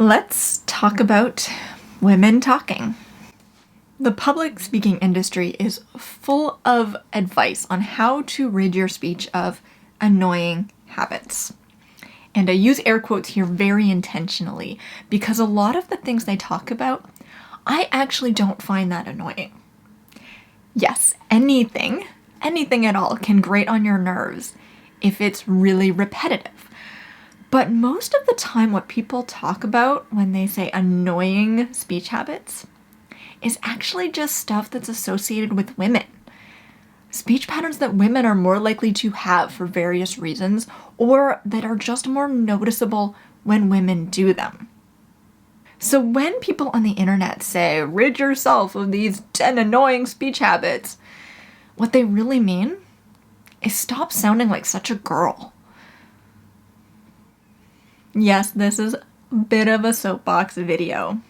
Let's talk about women talking. The public speaking industry is full of advice on how to rid your speech of annoying habits. And I use air quotes here very intentionally because a lot of the things they talk about, I actually don't find that annoying. Yes, anything at all can grate on your nerves if it's really repetitive. But most of the time what people talk about when they say annoying speech habits is actually just stuff that's associated with women. Speech patterns that women are more likely to have for various reasons, or that are just more noticeable when women do them. So when people on the internet say, rid yourself of these 10 annoying speech habits, what they really mean is stop sounding like such a girl. Yes, this is a bit of a soapbox video.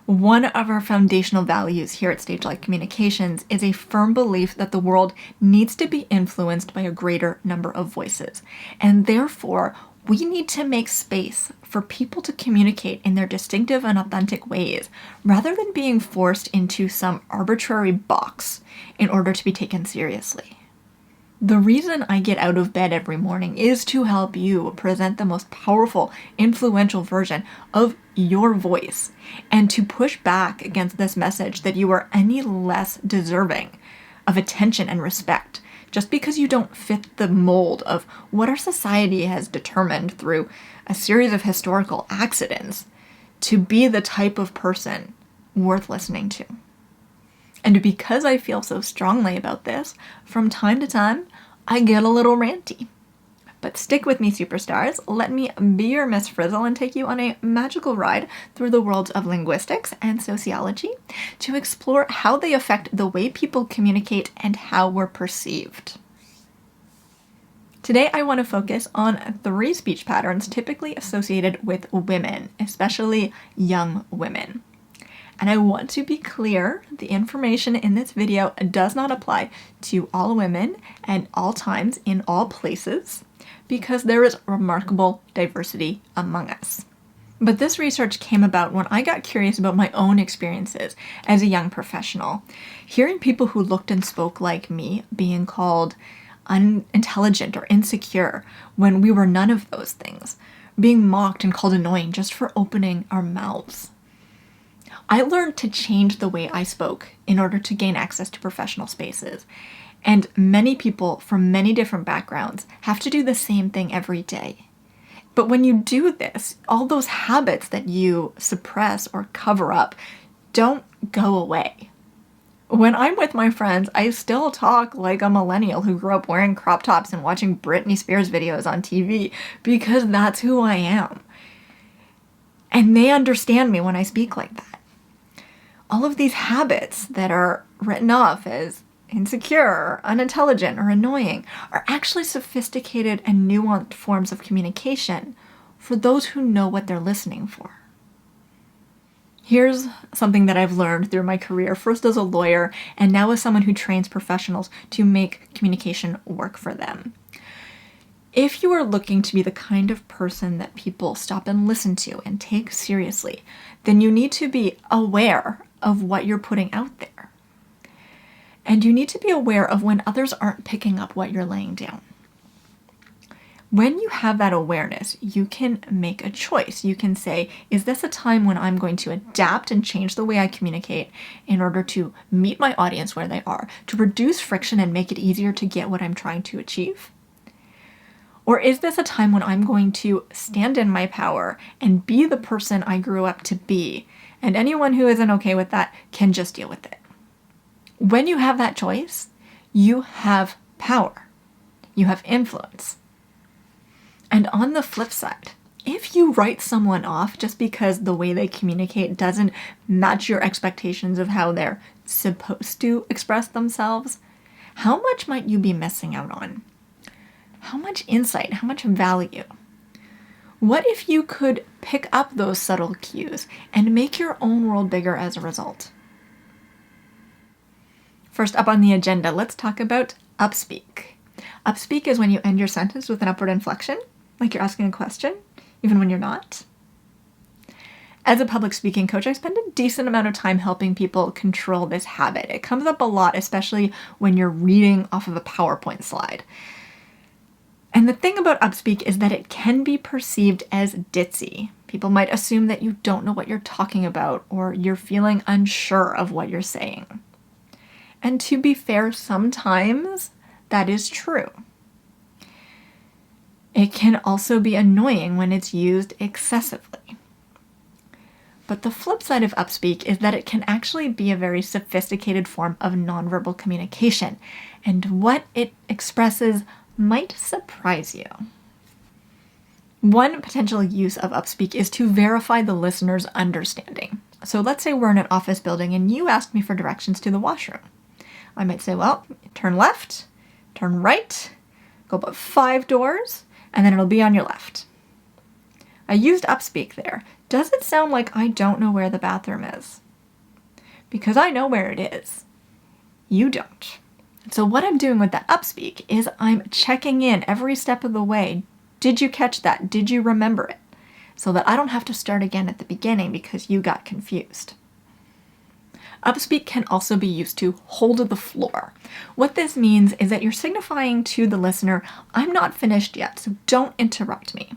One of our foundational values here at Stage Light Communications is a firm belief that the world needs to be influenced by a greater number of voices, and therefore we need to make space for people to communicate in their distinctive and authentic ways, rather than being forced into some arbitrary box in order to be taken seriously. The reason I get out of bed every morning is to help you present the most powerful, influential version of your voice, and to push back against this message that you are any less deserving of attention and respect just because you don't fit the mold of what our society has determined through a series of historical accidents to be the type of person worth listening to. And because I feel so strongly about this, from time to time, I get a little ranty. But stick with me, superstars. Let me be your Miss Frizzle and take you on a magical ride through the worlds of linguistics and sociology to explore how they affect the way people communicate and how we're perceived. Today, I want to focus on 3 speech patterns typically associated with women, especially young women. And I want to be clear, the information in this video does not apply to all women at all times in all places, because there is remarkable diversity among us. But this research came about when I got curious about my own experiences as a young professional. Hearing people who looked and spoke like me being called unintelligent or insecure when we were none of those things, being mocked and called annoying just for opening our mouths. I learned to change the way I spoke in order to gain access to professional spaces. And many people from many different backgrounds have to do the same thing every day. But when you do this, all those habits that you suppress or cover up don't go away. When I'm with my friends, I still talk like a millennial who grew up wearing crop tops and watching Britney Spears videos on TV because that's who I am. And they understand me when I speak like that. All of these habits that are written off as insecure, or unintelligent, or annoying are actually sophisticated and nuanced forms of communication for those who know what they're listening for. Here's something that I've learned through my career, first as a lawyer and now as someone who trains professionals to make communication work for them. If you are looking to be the kind of person that people stop and listen to and take seriously, then you need to be aware of what you're putting out there. And you need to be aware of when others aren't picking up what you're laying down. When you have that awareness, you can make a choice. You can say, is this a time when I'm going to adapt and change the way I communicate in order to meet my audience where they are, to reduce friction and make it easier to get what I'm trying to achieve? Or is this a time when I'm going to stand in my power and be the person I grew up to be, and anyone who isn't okay with that can just deal with it? When you have that choice, you have power. You have influence. And on the flip side, if you write someone off just because the way they communicate doesn't match your expectations of how they're supposed to express themselves, how much might you be missing out on? How much insight, how much value? What if you could pick up those subtle cues and make your own world bigger as a result? First up on the agenda, let's talk about Upspeak. Upspeak is when you end your sentence with an upward inflection, like you're asking a question, even when you're not. As a public speaking coach, I spend a decent amount of time helping people control this habit. It comes up a lot, especially when you're reading off of a PowerPoint slide. And the thing about Upspeak is that it can be perceived as ditzy. People might assume that you don't know what you're talking about or you're feeling unsure of what you're saying. And to be fair, sometimes that is true. It can also be annoying when it's used excessively. But the flip side of Upspeak is that it can actually be a very sophisticated form of nonverbal communication, and what it expresses might surprise you. One potential use of Upspeak is to verify the listener's understanding. So let's say we're in an office building and you ask me for directions to the washroom. I might say, well, turn left, turn right, go about 5 doors, and then it'll be on your left. I used Upspeak there. Does it sound like I don't know where the bathroom is? Because I know where it is. You don't. So what I'm doing with that Upspeak is I'm checking in every step of the way. Did you catch that? Did you remember it? So that I don't have to start again at the beginning because you got confused. Upspeak can also be used to hold the floor. What this means is that you're signifying to the listener, I'm not finished yet, so don't interrupt me.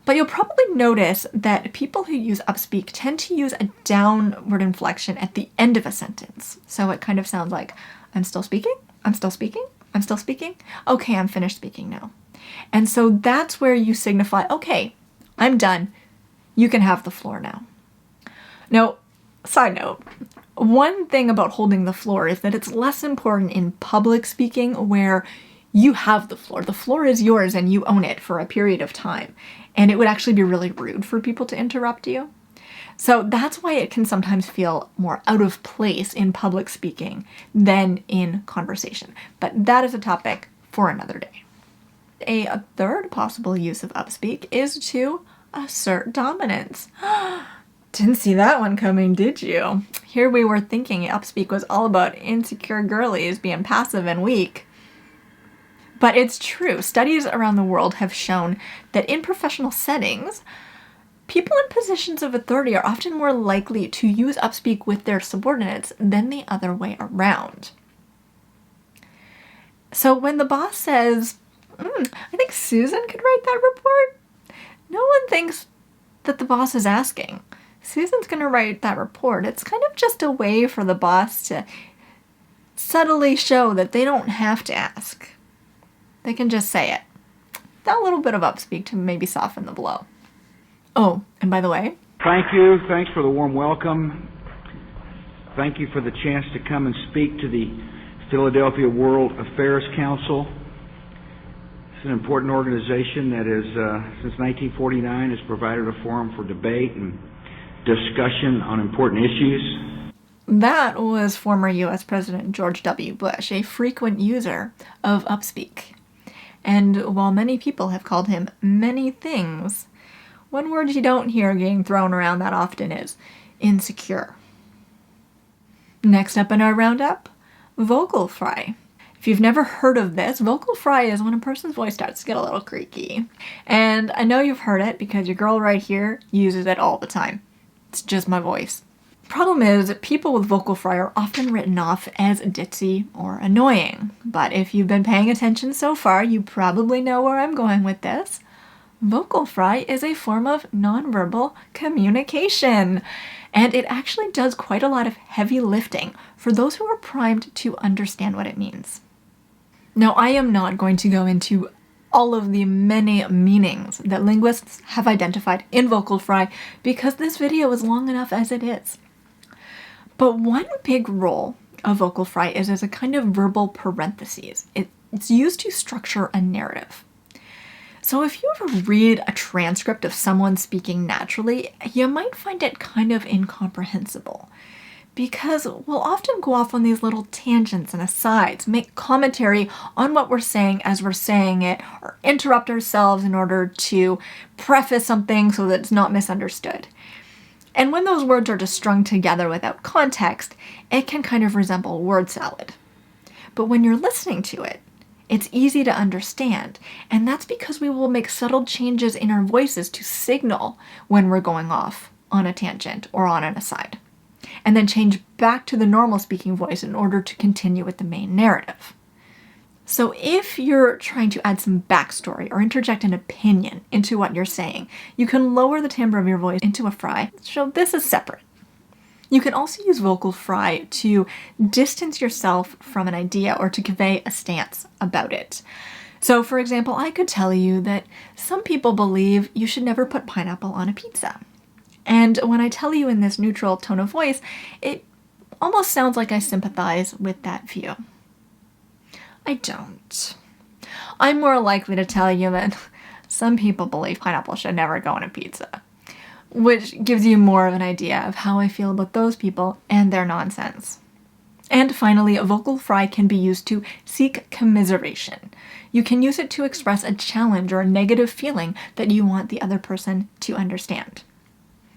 But you'll probably notice that people who use Upspeak tend to use a downward inflection at the end of a sentence. So it kind of sounds like, I'm still speaking, I'm still speaking, I'm still speaking. Okay, I'm finished speaking now. And so that's where you signify, okay, I'm done. You can have the floor now. Now, side note, one thing about holding the floor is that it's less important in public speaking where you have the floor. The floor is yours and you own it for a period of time. And it would actually be really rude for people to interrupt you. So that's why it can sometimes feel more out of place in public speaking than in conversation. But that is a topic for another day. A third possible use of Upspeak is to assert dominance. Didn't see that one coming, did you? Here we were thinking Upspeak was all about insecure girlies being passive and weak. But it's true. Studies around the world have shown that in professional settings, people in positions of authority are often more likely to use Upspeak with their subordinates than the other way around. So when the boss says, I think Susan could write that report, no one thinks that the boss is asking. Susan's going to write that report. It's kind of just a way for the boss to subtly show that they don't have to ask. They can just say it. That little bit of Upspeak to maybe soften the blow. Oh, and by the way, thank you. Thanks for the warm welcome. Thank you for the chance to come and speak to the Philadelphia World Affairs Council. It's an important organization that has, since 1949, has provided a forum for debate and discussion on important issues. That was former U.S. President George W. Bush, a frequent user of Upspeak. And while many people have called him many things, one word you don't hear getting thrown around that often is insecure. Next up in our roundup, vocal fry. If you've never heard of this, vocal fry is when a person's voice starts to get a little creaky. And I know you've heard it because your girl right here uses it all the time. It's just my voice. Problem is, people with vocal fry are often written off as ditzy or annoying. But if you've been paying attention so far, you probably know where I'm going with this. Vocal fry is a form of nonverbal communication. And it actually does quite a lot of heavy lifting for those who are primed to understand what it means. Now, I am not going to go into all of the many meanings that linguists have identified in vocal fry because this video is long enough as it is. But one big role of vocal fry is as a kind of verbal parentheses. It's used to structure a narrative. So if you ever read a transcript of someone speaking naturally, you might find it kind of incomprehensible because we'll often go off on these little tangents and asides, make commentary on what we're saying as we're saying it, or interrupt ourselves in order to preface something so that it's not misunderstood. And when those words are just strung together without context, it can kind of resemble word salad. But when you're listening to it, it's easy to understand, and that's because we will make subtle changes in our voices to signal when we're going off on a tangent or on an aside, and then change back to the normal speaking voice in order to continue with the main narrative. So if you're trying to add some backstory or interject an opinion into what you're saying, you can lower the timbre of your voice into a fry, so this is separate. You can also use vocal fry to distance yourself from an idea or to convey a stance about it. So for example, I could tell you that some people believe you should never put pineapple on a pizza. And when I tell you in this neutral tone of voice, it almost sounds like I sympathize with that view. I don't. I'm more likely to tell you that some people believe pineapple should never go on a pizza, which gives you more of an idea of how I feel about those people and their nonsense. And finally, a vocal fry can be used to seek commiseration. You can use it to express a challenge or a negative feeling that you want the other person to understand.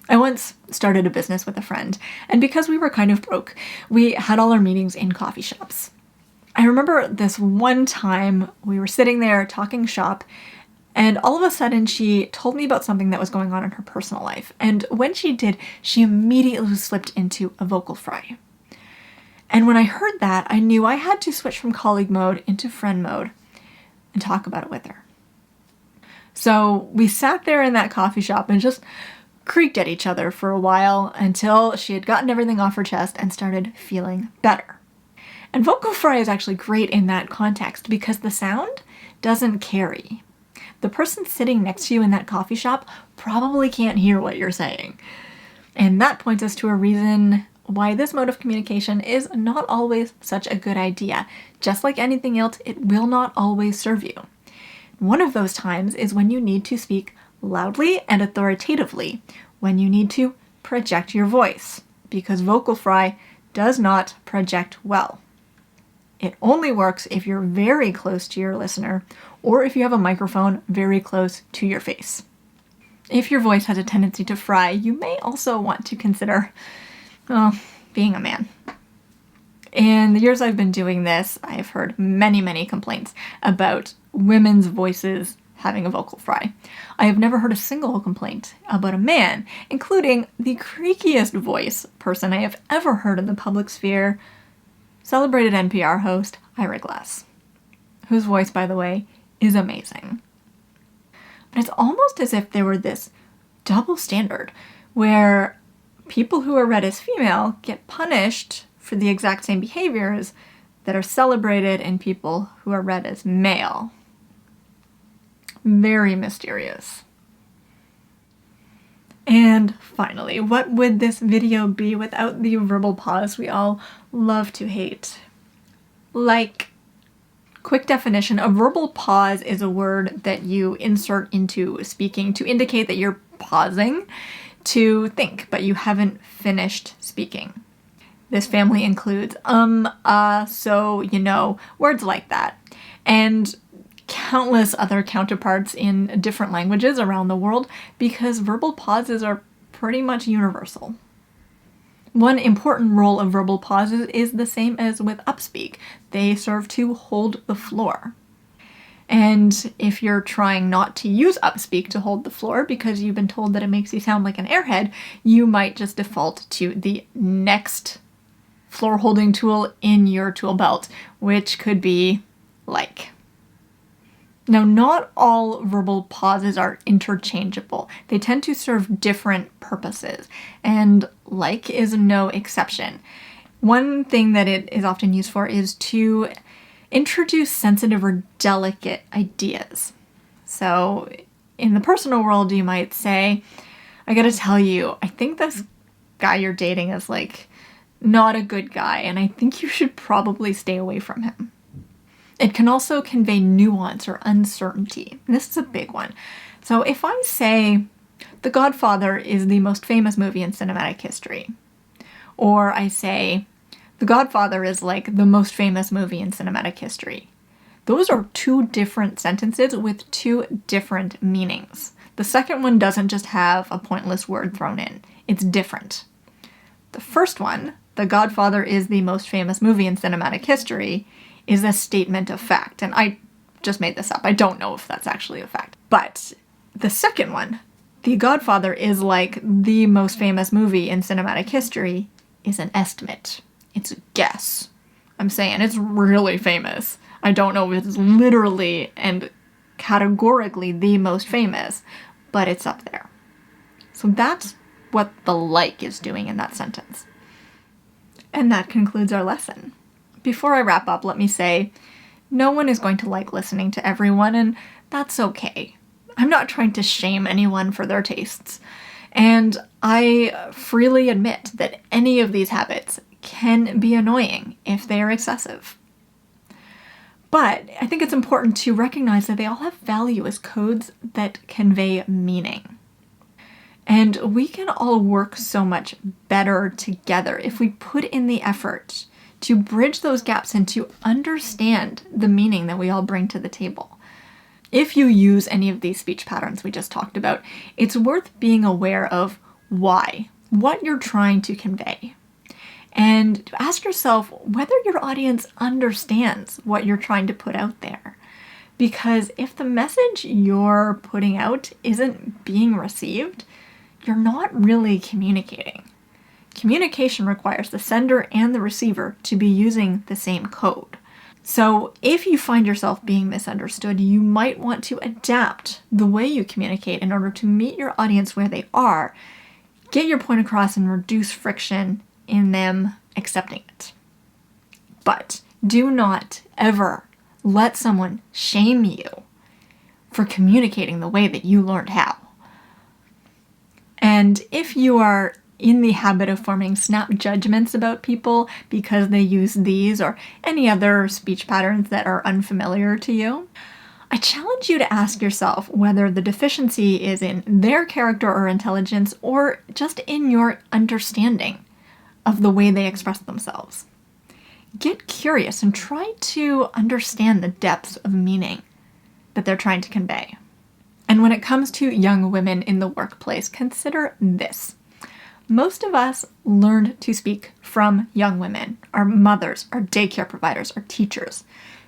I once started a business with a friend, and because we were kind of broke, we had all our meetings in coffee shops. I remember this one time we were sitting there talking shop, and all of a sudden she told me about something that was going on in her personal life. And when she did, she immediately slipped into a vocal fry. And when I heard that, I knew I had to switch from colleague mode into friend mode and talk about it with her. So we sat there in that coffee shop and just creaked at each other for a while until she had gotten everything off her chest and started feeling better. And vocal fry is actually great in that context because the sound doesn't carry. The person sitting next to you in that coffee shop probably can't hear what you're saying. And that points us to a reason why this mode of communication is not always such a good idea. Just like anything else, it will not always serve you. One of those times is when you need to speak loudly and authoritatively, when you need to project your voice, because vocal fry does not project well. It only works if you're very close to your listener or if you have a microphone very close to your face. If your voice has a tendency to fry, you may also want to consider, being a man. In the years I've been doing this, I've heard many complaints about women's voices having a vocal fry. I have never heard a single complaint about a man, including the creakiest voice person I have ever heard in the public sphere, celebrated NPR host Ira Glass, whose voice, by the way, is amazing. But it's almost as if there were this double standard where people who are read as female get punished for the exact same behaviors that are celebrated in people who are read as male. Very mysterious. And finally, what would this video be without the verbal pause we all love to hate? Like, quick definition, a verbal pause is a word that you insert into speaking to indicate that you're pausing to think, but you haven't finished speaking. This family includes so, words like that. And countless other counterparts in different languages around the world because verbal pauses are pretty much universal. One important role of verbal pauses is the same as with Upspeak. They serve to hold the floor. And if you're trying not to use Upspeak to hold the floor because you've been told that it makes you sound like an airhead, you might just default to the next floor holding tool in your tool belt, which could be like. Now, not all verbal pauses are interchangeable. They tend to serve different purposes, and like is no exception. One thing that it is often used for is to introduce sensitive or delicate ideas. So, in the personal world, you might say, I gotta tell you, I think this guy you're dating is not a good guy, and I think you should probably stay away from him. It can also convey nuance or uncertainty. And this is a big one. So if I say, The Godfather is the most famous movie in cinematic history, or I say, The Godfather is the most famous movie in cinematic history, those are two different sentences with two different meanings. The second one doesn't just have a pointless word thrown in. It's different. The first one, The Godfather is the most famous movie in cinematic history, is a statement of fact. And I just made this up. I don't know if that's actually a fact. But the second one, The Godfather is like the most famous movie in cinematic history is an estimate. It's a guess. I'm saying it's really famous. I don't know if it's literally and categorically the most famous, but it's up there. So that's what the like is doing in that sentence. And that concludes our lesson. Before I wrap up, let me say, no one is going to like listening to everyone, and that's okay. I'm not trying to shame anyone for their tastes. And I freely admit that any of these habits can be annoying if they are excessive. But I think it's important to recognize that they all have value as codes that convey meaning. And we can all work so much better together if we put in the effort to bridge those gaps and to understand the meaning that we all bring to the table. If you use any of these speech patterns we just talked about, it's worth being aware of why, what you're trying to convey. And ask yourself whether your audience understands what you're trying to put out there. Because if the message you're putting out isn't being received, you're not really communicating. Communication requires the sender and the receiver to be using the same code. So if you find yourself being misunderstood, you might want to adapt the way you communicate in order to meet your audience where they are, get your point across, and reduce friction in them accepting it. But do not ever let someone shame you for communicating the way that you learned how. And if you are in the habit of forming snap judgments about people because they use these or any other speech patterns that are unfamiliar to you, I challenge you to ask yourself whether the deficiency is in their character or intelligence or just in your understanding of the way they express themselves. Get curious and try to understand the depths of meaning that they're trying to convey. And when it comes to young women in the workplace, consider this. Most of us learned to speak from young women, our mothers, our daycare providers, our teachers,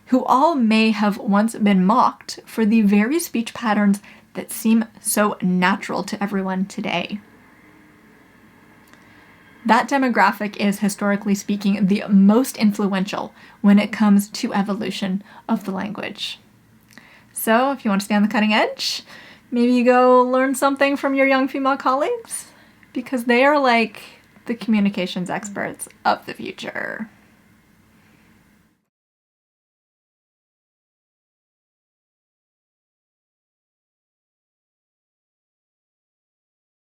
who all may have once been mocked for the very speech patterns that seem so natural to everyone today. That demographic is, historically speaking, the most influential when it comes to evolution of the language. So if you want to stay on the cutting edge, maybe you go learn something from your young female colleagues, because they are like the communications experts of the future.